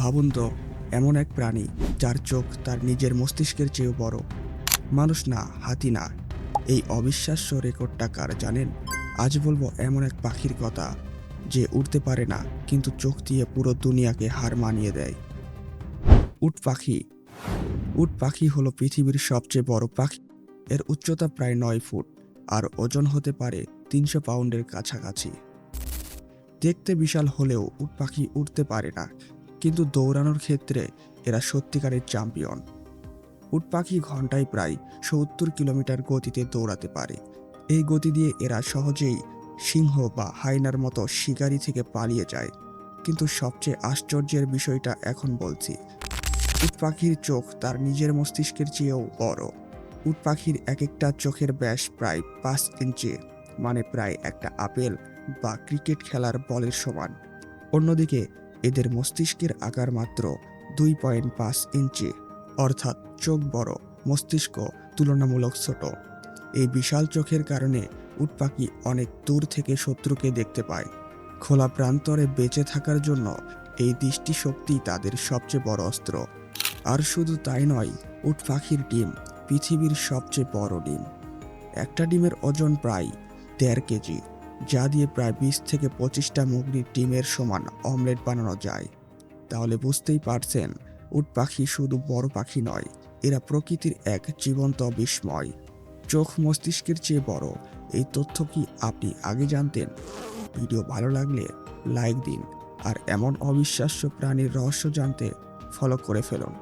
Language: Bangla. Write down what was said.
ভাবুন তো, এমন এক প্রাণী যার চোখ তার নিজের মস্তিষ্কের চেয়েও বড়। মানুষ না, হাতি না। এই অবিশ্বাস্য রেকর্ডটা কার জানেন? আজ বলবো এমন এক পাখির কথা যে উড়তে পারে না, কিন্তু চোখ দিয়ে পুরো দুনিয়াকে হার মানিয়ে দেয়। উট পাখি। উট পাখি হলো পৃথিবীর সবচেয়ে বড় পাখি। এর উচ্চতা প্রায় 9 ফুট আর ওজন হতে পারে 300 পাউন্ডের কাছাকাছি। দেখতে বিশাল হলেও উট পাখি উঠতে পারে না, কিন্তু দৌড়ানোর ক্ষেত্রে এরা সত্যিকারের চ্যাম্পিয়ন। উট পাখি ঘন্টায় প্রায় 70 কিলোমিটার গতিতে দৌড়াতে পারে। এই গতি দিয়ে এরা সহজেই সিংহ বা হাইনার মতো শিকারি থেকে পালিয়ে যায়। কিন্তু সবচেয়ে আশ্চর্যের বিষয়টা এখন বলছি। উট পাখির চোখ তার নিজের মস্তিষ্কের চেয়েও বড়। উট পাখির এক একটা চোখের ব্যাস প্রায় 5 ইঞ্চি, মানে প্রায় একটা আপেল বা ক্রিকেট খেলার বলের সমান। অন্যদিকে এদের মস্তিষ্কের আকার মাত্র 2.5 ইঞ্চি, অর্থাৎ চোখ বড়, মস্তিষ্ক তুলনামূলক ছোট। এই বিশাল চোখের কারণে উট পাখি অনেক দূর থেকে শত্রুকে দেখতে পায়। খোলা প্রান্তরে বেঁচে থাকার জন্য এই দৃষ্টিশক্তি তাদের সবচেয়ে বড় অস্ত্র। আর শুধু তাই নয়, উট পাখির ডিম পৃথিবীর সবচেয়ে বড় ডিম। একটা ডিমের ওজন প্রায় 1.5 কেজি, যা দিয়ে প্রায় 20 থেকে 25টা মুরগির ডিমের সমান অমলেট বানানো যায়। তাহলে বুঝতেই পারছেন, উট পাখি শুধু বড় পাখি নয়, এরা প্রকৃতির এক জীবন্ত বিস্ময়। চোখ মস্তিষ্কের চেয়ে বড়, এই তথ্য কি আপনি আগে জানতেন? ভিডিও ভালো লাগলে লাইক দিন, আর এমন অবিশ্বাস্য প্রাণীর রহস্য জানতে ফলো করে ফেলুন।